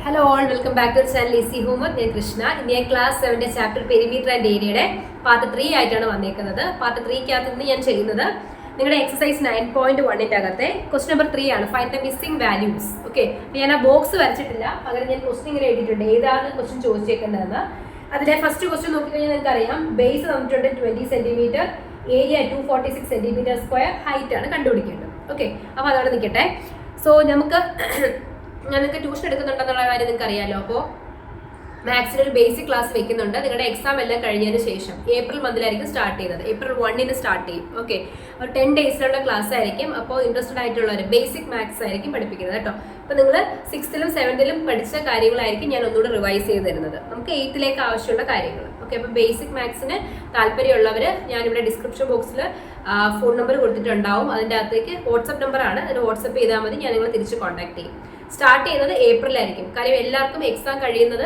Hello all, welcome back to channel Easy Homework. ഞാൻ കൃഷ്ണ. ഇനി ഞാൻ ക്ലാസ് 7 ചാപ്റ്റർ പെരിമീറ്റർ ആൻഡ് ഏരിയയുടെ പാർട്ട് 3 ആയിട്ടാണ് വന്നേക്കുന്നത്. പാർട്ട് 3ക്കകത്ത് നിന്ന് ഞാൻ ചെയ്യുന്നത് നിങ്ങളുടെ എക്സസൈസ് 9.1ന്റെ അകത്തെ ക്വസ്റ്റ്യൻ നമ്പർ 3 ആണ്. Find the missing values. Okay, ഞാൻ ആ ബോക്സ് വരച്ചിട്ടില്ല, പകരം ഞാൻ ക്വസ്റ്റ്യൻ ഇങ്ങനെ എഴുതിയിട്ടുണ്ട് ഏതാണ് ക്വസ്റ്റ്യൻ ചോദിച്ചേക്കേണ്ടതെന്ന്. അതിലെ ഫസ്റ്റ് ക്വസ്റ്റ്യൻ നോക്കിക്കഴിഞ്ഞാൽ നിങ്ങൾക്ക് അറിയാം, ബേസ് തന്നിട്ടുണ്ട് 20 centimetre, area 246 centimetre square, height ആണ് കണ്ടുപിടിക്കേണ്ടത്. ഓക്കെ, അപ്പോൾ അതവിടെ നിൽക്കട്ടെ. സോ നിങ്ങൾക്ക് ട്യൂഷൻ എടുക്കുന്നുണ്ടെന്നുള്ള കാര്യം നിങ്ങൾക്ക് അറിയാമല്ലോ. അപ്പോൾ മാത്സിന് ഒരു ബേസിക് ക്ലാസ് വെക്കുന്നുണ്ട്. നിങ്ങളുടെ എക്സാം എല്ലാം കഴിഞ്ഞതിന് ശേഷം ഏപ്രിൽ മന്തിലായിരിക്കും സ്റ്റാർട്ട് ചെയ്യുന്നത്. ഏപ്രിൽ 1 സ്റ്റാർട്ട് ചെയ്യും. ഓക്കെ, അപ്പോൾ 10 ഡേയ്സിലുള്ള ക്ലാസ് ആയിരിക്കും. അപ്പോൾ ഇൻട്രസ്റ്റഡ് ആയിട്ടുള്ളവർ ബേസിക് മാത്സ് ആയിരിക്കും പഠിപ്പിക്കുന്നത് കേട്ടോ. അപ്പോൾ നിങ്ങൾ 6th-ലും 7th-ലും പഠിച്ച കാര്യങ്ങളായിരിക്കും ഞാൻ ഒന്നുകൂടെ റിവൈസ് ചെയ്ത് തരുന്നത്. നമുക്ക് 8th-ലേക്ക് ആവശ്യമുള്ള കാര്യങ്ങൾ. ഓക്കെ, അപ്പോൾ ബേസിക് മാത്സിന് താല്പര്യമുള്ളവർ ഞാനിവിടെ ഡിസ്ക്രിപ്ഷൻ ബോക്സിൽ ഫോൺ നമ്പർ കൊടുത്തിട്ടുണ്ടാവും. അതിൻ്റെ അകത്തേക്ക് വാട്സപ്പ് നമ്പറാണ്, അതിന് വാട്സപ്പ് ചെയ്താൽ മതി. ഞാൻ നിങ്ങളെ തിരിച്ച് കോൺടാക്ട് ചെയ്യും. സ്റ്റാർട്ട് ചെയ്യുന്നത് ഏപ്രിലായിരിക്കും. കാര്യം എല്ലാവർക്കും എക്സാം കഴിയുന്നത്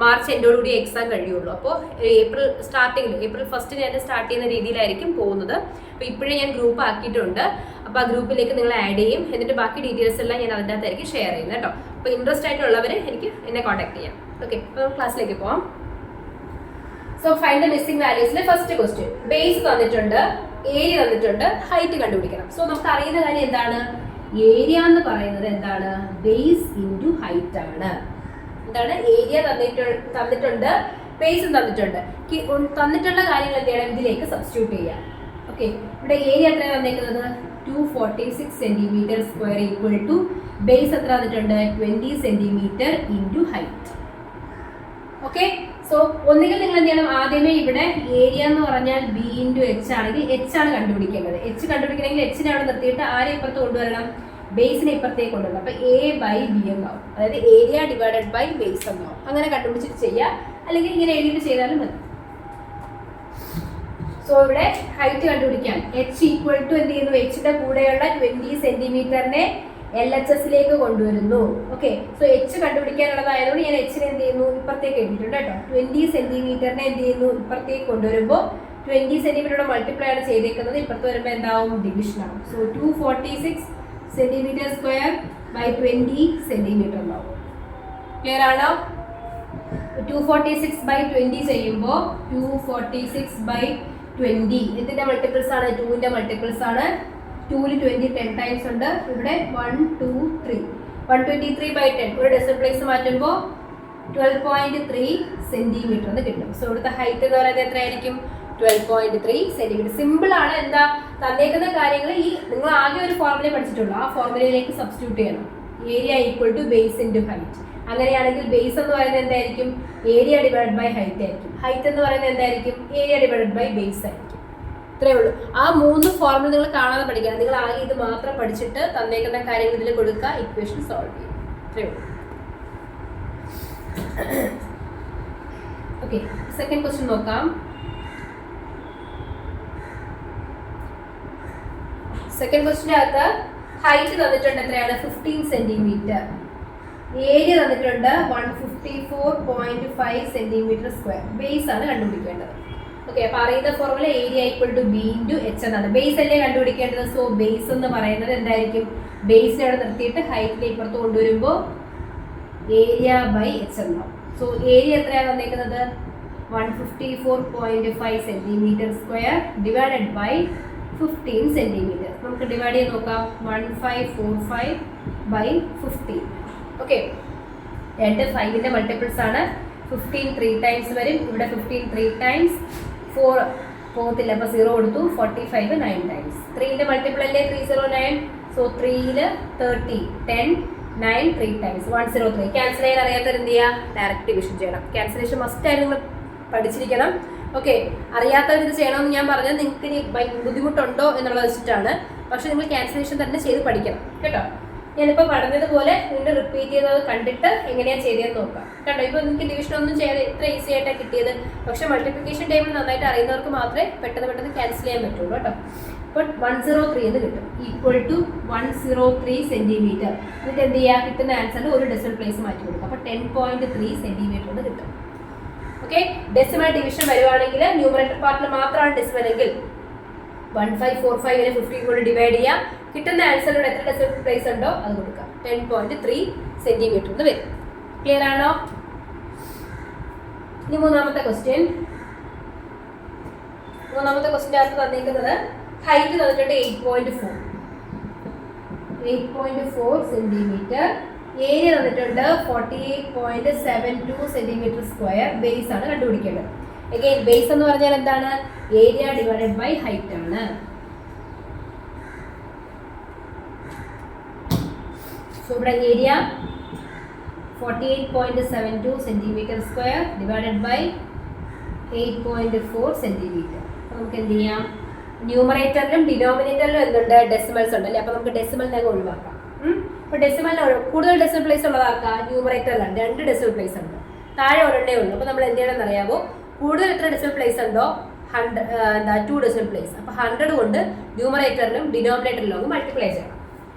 മാർച്ച് എൻഡോടുകൂടി എക്സാം കഴിയുള്ളൂ. അപ്പോൾ ഏപ്രിൽ 1 ഞാൻ സ്റ്റാർട്ട് ചെയ്യുന്ന രീതിയിലായിരിക്കും പോകുന്നത്. അപ്പോൾ ഇപ്പോഴേ ഞാൻ ഗ്രൂപ്പ് ആക്കിയിട്ടുണ്ട്. അപ്പോൾ ആ ഗ്രൂപ്പിലേക്ക് നിങ്ങൾ ആഡ് ചെയ്യും. എന്നിട്ട് ബാക്കി ഡീറ്റെയിൽസ് എല്ലാം ഞാൻ അതിൻ്റെ അകത്തായിരിക്കും ഷെയർ ചെയ്യുന്നത് കേട്ടോ. അപ്പോൾ ഇൻട്രസ്റ്റ് ആയിട്ടുള്ളവർ എന്നെ കോൺടാക്ട് ചെയ്യാം. ഓക്കെ, അപ്പോൾ ക്ലാസ്സിലേക്ക് പോകാം. സോ ഫൈൻഡ് ദ മിസ്സിംഗ് വാല്യൂസിലെ ഫസ്റ്റ് ക്വസ്റ്റ്യൻ, ബേസ് തന്നിട്ടുണ്ട്, ഏരിയ തന്നിട്ടുണ്ട്, ഹൈറ്റ് കണ്ടുപിടിക്കണം. സോ നമുക്ക് അറിയുന്ന കാര്യം എന്താണ്? ഏരിയ എന്ന് പറയുന്നത് എന്താണ്? ബേസ് ഇൻറ്റു ഹൈറ്റ് ആണ്. എന്താണ്? ഏരിയ തന്നിട്ടുണ്ട്, ബേസും തന്നിട്ടുണ്ട്. തന്നിട്ടുള്ള കാര്യങ്ങൾ എന്ത് ചെയ്യണം? ഇതിലേക്ക് സബ്സ്റ്റിറ്റ്യൂട്ട് ചെയ്യാം. ഓക്കെ, ഇവിടെ ഏരിയ എത്രയാണ് തന്നേക്കുന്നത്? 246 centimetre square equal to base എത്ര തന്നിട്ടുണ്ട്? 20 centimetre into height. Okay, so ഒന്നുകിൽ നിങ്ങൾ എന്ത് ചെയ്യണം? ആദ്യമേ ഇവിടെ ഏരിയ എന്ന് പറഞ്ഞാൽ ബി ഇൻറ്റു എച്ച് ആണെങ്കിൽ എച്ച് ആണ് കണ്ടുപിടിക്കേണ്ടത്. എച്ച് കണ്ടുപിടിക്കണമെങ്കിൽ എച്ചിനെ അവിടെ നിർത്തിയിട്ട് ആരെ ഇപ്പുറത്ത് കൊണ്ടുവരണം? ബേസിനെ ഇപ്പുറത്തേക്ക് കൊണ്ടുവരണം. അപ്പൊ A/B എന്നാവും. അതായത് ഏരിയ ഡിവൈഡഡ് ബൈ ബേസ് എന്നാവും. അങ്ങനെ കണ്ടുപിടിച്ചിട്ട് ചെയ്യുക, അല്ലെങ്കിൽ ഇങ്ങനെ എഴുതിയിട്ട് ചെയ്താലും മതി. സോ ഇവിടെ ഹൈറ്റ് കണ്ടുപിടിക്കാൻ എച്ച് ഈക്വൽ ടു എന്ത് ചെയ്യുന്നു? എച്ചിന്റെ കൂടെയുള്ള 20 സെന്റിമീറ്ററിനെ LHSലേക്ക് കൊണ്ടുവരുന്നു. ഓക്കെ, സോ എച്ച് കണ്ടുപിടിക്കാനുള്ളതായതുകൊണ്ട് ഞാൻ എച്ചിനെ എന്ത് ചെയ്യുന്നു? ഇപ്പുറത്തേക്ക് എഴുതിയിട്ടുണ്ട് കേട്ടോ. 20 സെന്റിമീറ്ററിനെ എന്ത് ചെയ്യുന്നു? ഇപ്പുറത്തേക്ക് കൊണ്ടുവരുമ്പോൾ 20 സെന്റിമീറ്ററുടെ മൾട്ടിപ്ലൈ ആണ് ചെയ്തേക്കുന്നത്. ഇപ്പുറത്ത് വരുമ്പോൾ എന്താവും? ഡിവിഷൻ ആവും. So 246 centimetre square by 20 centimetre ഉണ്ടാവും. ക്ലിയർ ആണോ? 246 ബൈ 20 ചെയ്യുമ്പോൾ 246 ബൈ 20 എന്തിന്റെ മൾട്ടിപ്പിൾസ് ആണ്? 2ന്റെ മൾട്ടിപ്പിൾസ് ആണ്. 2ൽ 20 10 ടൈംസ് ഉണ്ട്. ഇവിടെ 1 2 3 123 ബൈ 10 ഒരു ഡെസിമൽ പ്ലേസ് മാറ്റുമ്പോൾ 12.3 സെന്റിമീറ്റർ എന്ന് കിട്ടും. സോ ഇവിടുത്തെ ഹൈറ്റ് എന്ന് പറയുന്നത് എത്രയായിരിക്കും? 12.3 സെന്റിമീറ്റർ. സിമ്പിൾ ആണ്. എന്താ തന്നേക്കുന്ന കാര്യങ്ങൾ നിങ്ങൾ ആകെ ഒരു ഫോർമുല പഠിച്ചിട്ടുള്ളൂ. ആ ഫോർമുലയിലേക്ക് സബ്സ്റ്റിറ്റ്യൂട്ട് ചെയ്യണം. Area equal to base into height. അങ്ങനെയാണെങ്കിൽ ബേസ് എന്ന് പറയുന്നത് എന്തായിരിക്കും? ഏരിയ ഡിവൈഡ് ബൈ ഹൈറ്റ് ആയിരിക്കും. ഹൈറ്റ് എന്ന് പറയുന്നത് എന്തായിരിക്കും? ഏരിയ ഡിവൈഡ് ബൈ ബേസ് ആയിരിക്കും. ഇത്രയേ ഉള്ളൂ. ആ 3 ഫോർമുല നിങ്ങൾ കാണാതെ പഠിക്കണം. നിങ്ങൾ ആകെ ഇത് മാത്രം പഠിച്ചിട്ട് തന്നേക്കുന്ന കാര്യങ്ങൾ ഇതിൽ കൊടുക്കുക, ഇക്വേഷൻ സോൾവ് ചെയ്യും. ഇത്രയേ ഉള്ളൂ. ഓക്കെ, സെക്കൻഡ് ക്വസ്റ്റ്യൻ നോക്കാം. സെക്കൻഡ് ക്വസ്റ്റിന്റെ അകത്ത് ഹൈറ്റ് തന്നിട്ടുണ്ട് എത്രയാണ്? 15 സെന്റിമീറ്റർ. ഏരിയ തന്നിട്ടുണ്ട് 154.5 സെന്റിമീറ്റർ സ്ക്വയർ. ബേസ് ആണ് കണ്ടുപിടിക്കേണ്ടത്. ഓക്കെ, അപ്പൊ അറിയുന്ന formula area equal to B into H എന്നാണ്. ബേസ് അല്ലേ കണ്ടുപിടിക്കേണ്ടത്. സോ ബേസ് എന്ന് പറയുന്നത് എന്തായിരിക്കും? ബേസിനെ അവിടെ നിർത്തിയിട്ട് ഹൈറ്റിനെ ഇപ്പുറത്ത് കൊണ്ടുവരുമ്പോൾ ഏരിയ ബൈ എച്ച് എന്നാവും. സോ ഏരിയ എത്രയാണ് തന്നേക്കുന്നത്? 154.5 centimetre square divided by 15 centimetre. നമുക്ക് ഡിവൈഡ് ചെയ്ത് നോക്കാം. 1545 ബൈ 15. ഓക്കെ, 2 5ന്റെ മൾട്ടിപ്പിൾസ് ആണ്. 15 3 ടൈംസ് വരും. ഇവിടെ 15 3 ടൈംസ് 4 പോകത്തില്ല, അപ്പോൾ 0 കൊടുത്തു. 45 9 ടൈംസ്. 3ന്റെ മൾട്ടിപ്പിൾ അല്ലേ 309. So 3ൽ 30 10 9 3 times 103. ക്യാൻസൽ ചെയ്യാൻ അറിയാത്തവർ എന്ത് ചെയ്യുക? ഡയറക്റ്റ് ഡിവിഷൻ ചെയ്യണം. ക്യാൻസലേഷൻ മസ്റ്റ് ആയിട്ട് നിങ്ങൾ പഠിച്ചിരിക്കണം. ഓക്കെ, അറിയാത്തവർ ഇത് ചെയ്യണമെന്ന് ഞാൻ പറഞ്ഞത് നിങ്ങൾക്ക് ഇനി ബുദ്ധിമുട്ടുണ്ടോ എന്നുള്ളത് വെച്ചിട്ടാണ്. പക്ഷെ നിങ്ങൾ ക്യാൻസലേഷൻ തന്നെ ചെയ്ത് പഠിക്കണം കേട്ടോ. ഞാനിപ്പോൾ പറഞ്ഞതുപോലെ വീണ്ടും റിപ്പീറ്റ് ചെയ്തത് കണ്ടിട്ട് എങ്ങനെയാണ് ചെയ്തതെന്ന് നോക്കാം. കണ്ടോ, ഇപ്പോൾ നിങ്ങൾക്ക് ഡിവിഷൻ ഒന്നും ചെയ്യാതെ ഇത്ര ഈസി ആയിട്ടാണ് കിട്ടിയത്. പക്ഷെ മൾട്ടിപ്ലിക്കേഷൻ ടേബിൾ നന്നായിട്ട് അറിയുന്നവർക്ക് മാത്രമേ പെട്ടെന്ന് ക്യാൻസൽ ചെയ്യാൻ പറ്റുള്ളൂ കേട്ടോ. അപ്പോൾ 103 എന്ന് കിട്ടും. Equal to 103 centimetre. എന്നിട്ട് എന്ത് ചെയ്യുക? കിട്ടുന്ന ആൻസറിൽ ഒരു ഡെസിമൽ പ്ലേസ് മാറ്റി കൊടുക്കും. അപ്പോൾ 10.3 സെന്റിമീറ്റർ എന്ന് കിട്ടും. ഓക്കെ, ഡെസിമൽ ഡിവിഷൻ വരുവാണെങ്കിൽ ന്യൂമറേറ്റർ പാർട്ടിൽ മാത്രമാണ് ഡെസിമൽ എങ്കിൽ 1545 15 കൊണ്ട് ഡിവൈഡ് ചെയ്യാം. കിട്ടുന്ന ആൻസറിലൂടെ എത്ര ഡെസിമൽ പ്ലേസ് ഉണ്ടോ അത് കൊടുക്കാം. 10.3 സെന്റിമീറ്റർ എന്ന് വരും. ക്ലിയർ ആണോ? ഇനി മൂന്നാമത്തെ ക്വസ്റ്റ്യൻ അകത്ത് തന്നിരിക്കുന്നത് ഹൈറ്റ് തന്നിട്ടുണ്ട് 8.4 സെന്റിമീറ്റർ, ഏരിയ തന്നിട്ടുണ്ട് 48.72 സെന്റിമീറ്റർ സ്ക്വയർ. ബേസ് ആണ് കണ്ടുപിടിക്കേണ്ടത്. അഗൈൻ ബേസ് എന്ന് പറഞ്ഞാൽ എന്താണ്? ഏരിയ ഡിവൈഡഡ് ബൈ ഹൈറ്റ് ആണ്. സോ ഇവിടെ area 48.72 centimetre square divided by 8.4 centimetre. അപ്പോൾ നമുക്ക് എന്ത് ചെയ്യാം? ന്യൂമറേറ്ററിലും ഡിനോമിനേറ്ററിലും എന്തുണ്ട്? ഡെസിമൽസ് ഉണ്ട് അല്ലേ? അപ്പോൾ നമുക്ക് ഡെസിമലിനെ ഒഴിവാക്കാം. അപ്പോൾ ഡെസിമലിന് കൂടുതൽ ഡെസിമൽ പ്ലേസ് ഉള്ളതാക്കാം. ന്യൂമറേറ്ററിലാണ് 2 ഡെസിമൽ പ്ലേസ് ഉണ്ട്, താഴെ ഒരെണ്ണേ ഉള്ളൂ. അപ്പോൾ നമ്മൾ എന്ത് ചെയ്യണമെന്ന് അറിയാമോ? കൂടുതൽ എത്ര ഡെസിമൽ പ്ലേസ് ഉണ്ടോ 2 ഡെസിമൽ പ്ലേസ്. അപ്പോൾ 100 കൊണ്ട് ന്യൂമറേറ്ററിലും ഡിനോമിനേറ്ററിലും ഒന്ന് മൾട്ടിപ്ലൈ ചെയ്യണം.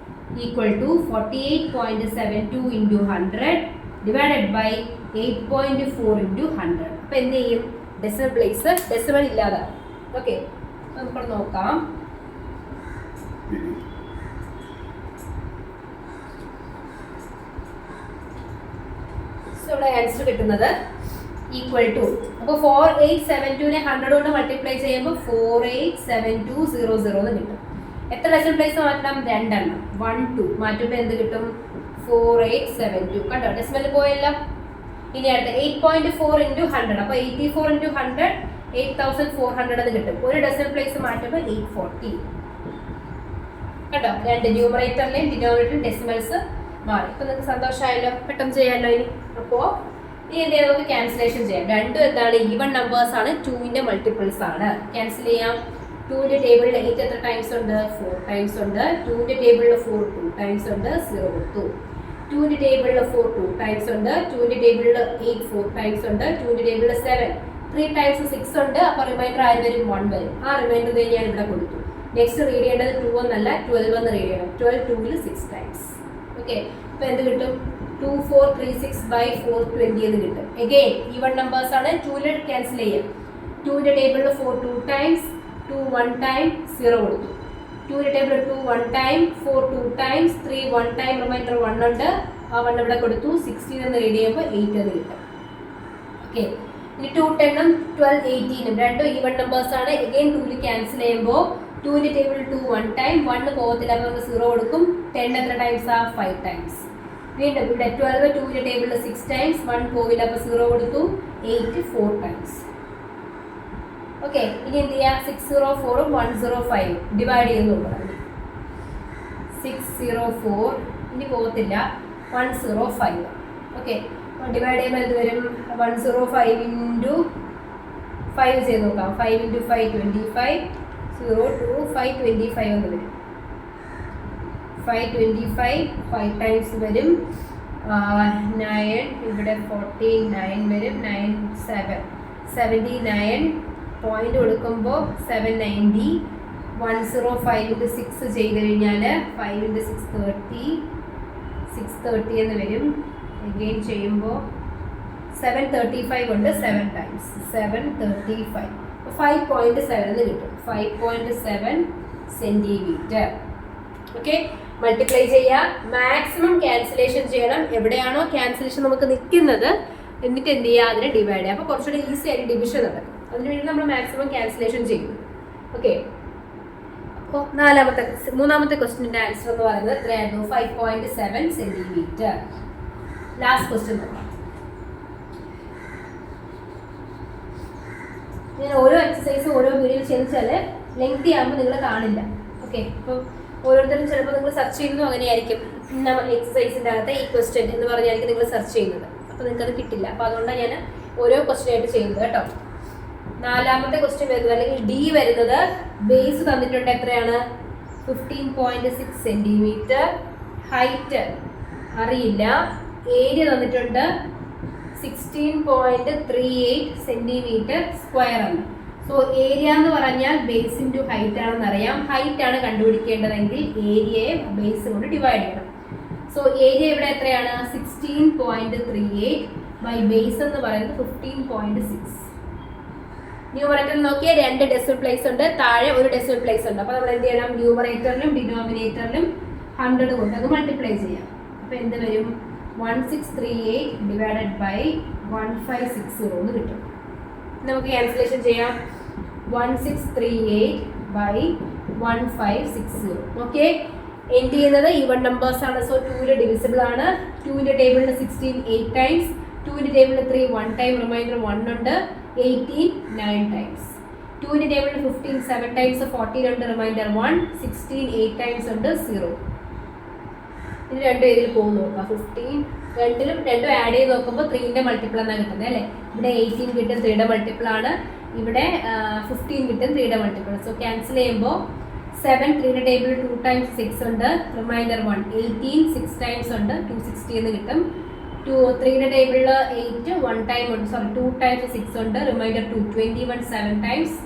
Equal to 48.72 into 100 divided by 8.4 into 100. അപ്പോൾ എന്ത് ചെയ്യും? ഡെസിമൽ പ്ലേസ് ഡെസിമൽ ഇല്ലാതാവും. ഓക്കെ, നമുക്ക് നോക്കാം. സോ ഇവിടെ ആൻസർ കിട്ടുന്നത് ഈക്വൽ ടു, അപ്പോൾ 4872നെ 100 കൊണ്ട് മൾട്ടിപ്ലൈ ചെയ്യുമ്പോൾ 487200 എന്ന് കിട്ടും. എത്ര ഡെസിമൽ പ്ലേസ് മാറ്റണം? 2 എണ്ണം. 1 2 മാറ്റുമ്പോൾ എന്ത് കിട്ടും? 4872. കണ്ടോ, ഡെസിമൽ പോയല്ലോ. ഇനി അടുത്ത 8.4 ഇൻറ്റു 100. അപ്പോൾ 84 ഇൻറ്റു 100 8400 എന്ന് കിട്ടും. ഒരു ഡെസിമൽ പ്ലേസ് മാറ്റുമ്പോൾ 840. കേട്ടോ, 2 ന്യൂമറേറ്ററിലെയും ഡിനോമിനേറ്ററിലെയും ഡെസിമൽസ് മാറി. ഇപ്പം നിങ്ങൾക്ക് സന്തോഷമായല്ലോ, പെട്ടെന്ന് ചെയ്യാമല്ലോ. ഇനി അപ്പോൾ ഇനി എന്ത് ചെയ്യാം? നമുക്ക് ക്യാൻസലേഷൻ ചെയ്യാം. രണ്ടും എന്താണ്? ഈവൺ നമ്പേഴ്സ് ആണ്, 2ന്റെ മൾട്ടിപ്പിൾസ് ആണ്. ക്യാൻസൽ ചെയ്യാം. 2ന്റെ ടേബിളിൽ 8 എത്ര ടൈംസ് ഉണ്ട്? 4 ടൈംസ് ഉണ്ട്. 2ന്റെ ടേബിളിൽ 4 2 ടൈംസ് ഉണ്ട്, 0 കൊടുത്തു. 2ന്റെ ടേബിളിൽ 4 2 ടൈംസ് ഉണ്ട്. 2ന്റെ ടേബിളിൽ 8 4 ടൈംസ് ഉണ്ട്. 2ന്റെ ടേബിളിൽ 7 3 ടൈംസ് 6 ഉണ്ട്. അപ്പോൾ റിമൈൻഡർ ആര് വരും? 1 വരും. ആ റിമൈൻഡർ ഞാൻ ഇവിടെ കൊടുത്തു. നെക്സ്റ്റ് റീഡ് ചെയ്യേണ്ടത് 2 എന്നല്ല 12 എന്ന് റീഡ് ചെയ്യണം. 12 2ൽ 6 ടൈംസ്. ഓക്കെ, അപ്പോൾ എന്ത് കിട്ടും? 2436/420 എന്ന് കിട്ടും. അഗെയിൻ ഈവൺ നമ്പേഴ്സ് ആണ്, 2ൽ ക്യാൻസൽ ചെയ്യാം. 2ന്റെ ടേബിളിൽ 4 2 ടൈംസ്, 2 1 ടൈം, 0 കൊടുത്തു. 2ന്റെ ടേബിളിൽ 2 1 ടൈം, 4 2 ടൈംസ്, 3 1 ടൈം, റിമൈൻഡർ 1 ഉണ്ട്. ആ 1 ഇവിടെ കൊടുത്തു. 16 എന്ന് റീഡ് ചെയ്യുമ്പോൾ 8 എന്ന് കിട്ടും. ഓക്കെ, ഇനി 2 10ഉം 12 18ഉം രണ്ടും ഈവൺ നമ്പേഴ്സ് ആണ്. അഗെയിൻ 2ൽ ക്യാൻസൽ ചെയ്യുമ്പോൾ 2ന്റെ ടേബിളിൽ 2 1 ടൈം, 1 പോകത്തില്ല, അപ്പോൾ നമുക്ക് 0 കൊടുക്കും. 10 എത്ര ടൈംസ്? 5 ടൈംസ്. വീണ്ടും ഇവിടെ 12 2ന്റെ ടേബിളിൽ 6 ടൈംസ്, 1 പോവില്ല, അപ്പോൾ 0 കൊടുത്തു. 8 4 ടൈംസ്. ഓക്കെ, ഇനി എന്ത് ചെയ്യുക? 604ഉം 105 ഡിവൈഡ് ചെയ്യുന്നു. 604 ഇനി പോകത്തില്ല, 105. ഓക്കെ, ഡിവൈഡ് ചെയ്യുമ്പോൾ എന്ത് വരും? 105 ഇൻറ്റു 5 ചെയ്ത് നോക്കാം. 5 ഇൻറ്റു 5 25, 0 2 5 25 എന്ന് വരും. 525 5 ടൈംസ് വരും. 9 ഇവിടെ 49 വരും. 9 7 79 പോയിന്റ് കൊടുക്കുമ്പോൾ 790. 105 ഇൻറ്റു 6 ചെയ്ത് കഴിഞ്ഞാൽ 5 ഇൻറ്റു 6 30, 630 എന്ന് വരും. അഗെയിൻ ചെയ്യുമ്പോൾ 735 ഉണ്ട്. 7 ടൈംസ് 735. 5.7 എന്ന് കിട്ടും. 5.7 സെന്റിമീറ്റർ. ഓക്കെ, മൾട്ടിപ്ലൈ ചെയ്യുക. മാക്സിമം ക്യാൻസലേഷൻ ചെയ്യണം. എവിടെയാണോ ക്യാൻസലേഷൻ നമുക്ക് നിൽക്കുന്നത് എന്നിട്ട് എന്ത് ചെയ്യുക? അതിനെ ഡിവൈഡ് ചെയ്യുക. അപ്പോൾ കുറച്ചുകൂടി ഈസി ആയിട്ട് ഡിവിഷൻ നടക്കും. അതിനുവേണ്ടി നമ്മൾ മാക്സിമം ക്യാൻസലേഷൻ ചെയ്യുന്നു. ഓക്കെ, അപ്പോൾ മൂന്നാമത്തെ ക്വസ്റ്റിൻ്റെ ആൻസർ എന്ന് പറയുന്നത് എത്രയായിരുന്നു? 5.7 സെന്റിമീറ്റർ. ലാസ്റ്റ് ക്വസ്റ്റ്യൻ നോക്കാം. ഞാൻ ഓരോ എക്സസൈസ് ഓരോ വീഡിയോ ചെയ്താൽ ലെങ്തി ആകുമ്പോൾ നിങ്ങൾ കാണില്ല. ഓക്കെ, അപ്പോൾ ഓരോരുത്തരും ചിലപ്പോൾ നിങ്ങൾ സെർച്ച് ചെയ്യുന്നു, അങ്ങനെയായിരിക്കും. ഇന്ന എക്സസൈസിൻ്റെ അകത്ത് ഈ ക്വസ്റ്റ്യൻ എന്ന് പറഞ്ഞായിരിക്കും നിങ്ങൾ സെർച്ച് ചെയ്യുന്നത്. അപ്പോൾ നിങ്ങൾക്കത് കിട്ടില്ല. അപ്പോൾ അതുകൊണ്ടാണ് ഞാൻ ഓരോ ക്വസ്റ്റ്യൻ ആയിട്ട് ചെയ്യുന്നത് കേട്ടോ. നാലാമത്തെ ക്വസ്റ്റ്യൻ വരുന്നത്, അല്ലെങ്കിൽ ഡി വരുന്നത്, ബേസ് തന്നിട്ടുണ്ട് എത്രയാണ്? 15.6 സെന്റിമീറ്റർ. ഹൈറ്റ് അറിയില്ല. ഏരിയ തന്നിട്ടുണ്ട് 16.38 സെന്റിമീറ്റർ സ്ക്വയർ ആണ്. സോ ഏരിയ എന്ന് പറഞ്ഞാൽ ബേസ് ഇൻറ്റു ഹൈറ്റ് ആണെന്ന് അറിയാം. ഹൈറ്റ് ആണ് കണ്ടുപിടിക്കേണ്ടതെങ്കിൽ ഏരിയയെ ബേസ് കൊണ്ട് ഡിവൈഡ് ചെയ്യണം. സോ ഏരിയ ഇവിടെ എത്രയാണ്? 16.38 ബൈ ബേസ് എന്ന് പറയുന്നത് 15.6. ന്യൂമറേറ്ററിൽ നോക്കിയാൽ 2 ഡെസിമൽ പ്ലേസ് ഉണ്ട്, താഴെ 1 ഡെസിമൽ പ്ലേസ് ഉണ്ട്. അപ്പോൾ നമ്മൾ എന്ത് ചെയ്യണം? ന്യൂമറേറ്ററിലും ഡിനോമിനേറ്ററിലും 100 കൊണ്ട് അത് മൾട്ടിപ്ലൈ ചെയ്യാം. അപ്പോൾ എന്ത് വരും? 1638 ഡിവൈഡഡ് ബൈ 1560 എന്ന് കിട്ടും. നമുക്ക് ക്യാൻസലേഷൻ ചെയ്യാം. 1638 ബൈ 1560. ഓക്കെ, എൻഡ് ചെയ്യുന്നത് ഈവൺ നമ്പേഴ്സ് ആണ്. സോ 2 ഡിവിസിബിൾ ആണ്. 2 ടേബിളിൽ 16 8 ടൈംസ്, 2 ടേബിളിൽ 3 1 ടൈം, റിമൈൻഡർ 1 ഉണ്ട്. 18 9 ടൈംസ്. 2 ടേബിളിൽ 15 7 ടൈംസ്, 14 ഉണ്ട്, റിമൈൻഡർ 1. 16 8 ടൈംസ് ഉണ്ട്, 0. ഇനി രണ്ടും ഇതിൽ പോകും നോക്കാം. 15 രണ്ടും ആഡ് ചെയ്ത് നോക്കുമ്പോൾ 3ന്റെ മൾട്ടിപ്പിൾ എന്നാണ് കിട്ടുന്നത് അല്ലേ. ഇവിടെ 18 കിട്ടും, 3യുടെ മൾട്ടിപ്പിൾ ആണ്. ഇവിടെ 15 കിട്ടും, 3യുടെ മൾട്ടിപ്പിൾ. സോ ക്യാൻസൽ ചെയ്യുമ്പോൾ 7 3യുടെ ടേബിളിൽ 2 ടൈംസ് 6 ഉണ്ട്, റിമൈൻഡർ 1. 18 6 ടൈംസ് ഉണ്ട്, 260 എന്ന് കിട്ടും. 3യുടെ ടേബിളിൽ 8 1 ടൈം ഉണ്ട്, 2 ടൈംസ് 6 ഉണ്ട്, റിമൈൻഡർ 2. 21 7 times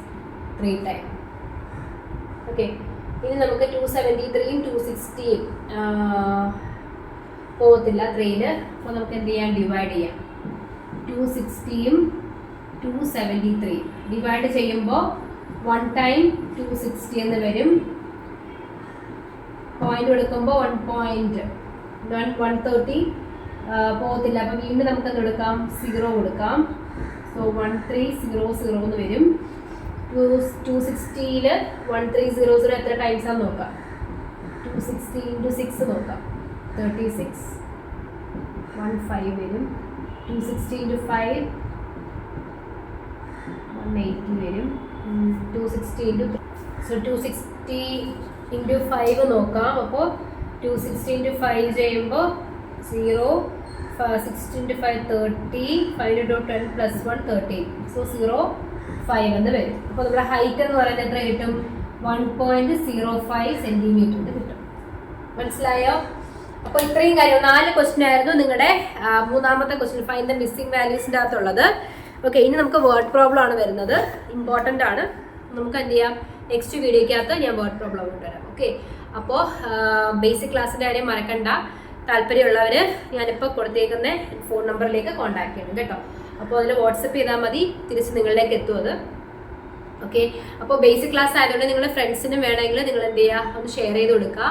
3 time. ഓക്കെ, ഇനി നമുക്ക് 273 260 പോകത്തില്ല 3ല്. അപ്പോൾ നമുക്ക് എന്ത് ചെയ്യാം, ഡിവൈഡ് ചെയ്യാം. 260 273 ഡിവൈഡ് ചെയ്യുമ്പോൾ 1 ടൈം 260 എന്ന് വരും. പോയിന്റ് കൊടുക്കുമ്പോൾ 1.130 പോകത്തില്ല. അപ്പോൾ വീണ്ടും നമുക്ക് എന്ത് കൊടുക്കാം, 0 കൊടുക്കാം. സോ 1300 എന്ന് വരും. 260ൽ 1300 എത്ര ടൈംസ് ആണെന്ന് നോക്കാം. 260 × 6 നോക്കാം. 36 15 വരും. 260 × 5 180 വരും. 260 × 260 × 5 നോക്കാം. അപ്പോൾ 260 × 5 ചെയ്യുമ്പോൾ 0, 60 × 5 30, 5 × 10 + 1 13. സോ 0 5 എന്ന് വരും. അപ്പോൾ നമ്മുടെ ഹൈറ്റ് എന്ന് പറയുന്നത് എത്ര കിട്ടും, 1.05 സെൻറ്റിമീറ്റർ കിട്ടും. മനസ്സിലായോ? അപ്പോൾ ഇത്രയും കാര്യം 4 ക്വസ്റ്റ്യൻ ആയിരുന്നു നിങ്ങളുടെ മൂന്നാമത്തെ ക്വസ്റ്റ്യൻ, ഫൈൻഡ് ദ മിസ്സിംഗ് വാല്യൂസിൻ്റെ അകത്തുള്ളത്. ഓക്കെ, ഇനി നമുക്ക് വേർഡ് പ്രോബ്ലം ആണ് വരുന്നത്. ഇമ്പോർട്ടൻ്റ് ആണ്. നമുക്ക് എന്ത് ചെയ്യാം, നെക്സ്റ്റ് വീഡിയോയ്ക്കകത്ത് ഞാൻ വേർഡ് പ്രോബ്ലം കൊണ്ടുവരാം. ഓക്കെ, അപ്പോൾ ബേസിക് ക്ലാസ്സിൻ്റെ കാര്യം മറക്കണ്ട. താല്പര്യമുള്ളവർ ഞാനിപ്പോൾ കൊടുത്തേക്കുന്ന ഫോൺ നമ്പറിലേക്ക് കോൺടാക്ട് ചെയ്യണം കേട്ടോ. അപ്പോൾ അതിൽ വാട്സപ്പ് ചെയ്താൽ മതി, തിരിച്ച് നിങ്ങളിലേക്ക് എത്തും അത്. ഓക്കെ, അപ്പോൾ ബേസിക് ക്ലാസ് ആയതുകൊണ്ട് നിങ്ങളുടെ ഫ്രണ്ട്സിനും വേണമെങ്കിൽ നിങ്ങൾ എന്ത് ചെയ്യുക, ഒന്ന് ഷെയർ ചെയ്ത് കൊടുക്കുക.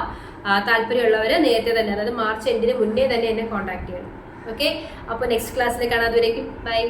താല്പര്യമുള്ളവർ നേരത്തെ തന്നെ, അതായത് മാർച്ച് എൻഡിന് മുന്നേ തന്നെ എന്നെ കോൺടാക്ട് ചെയ്യണം. ഓക്കെ, അപ്പോൾ നെക്സ്റ്റ് ക്ലാസ്സിൽ കാണാതെ വരേക്കും. ബൈ.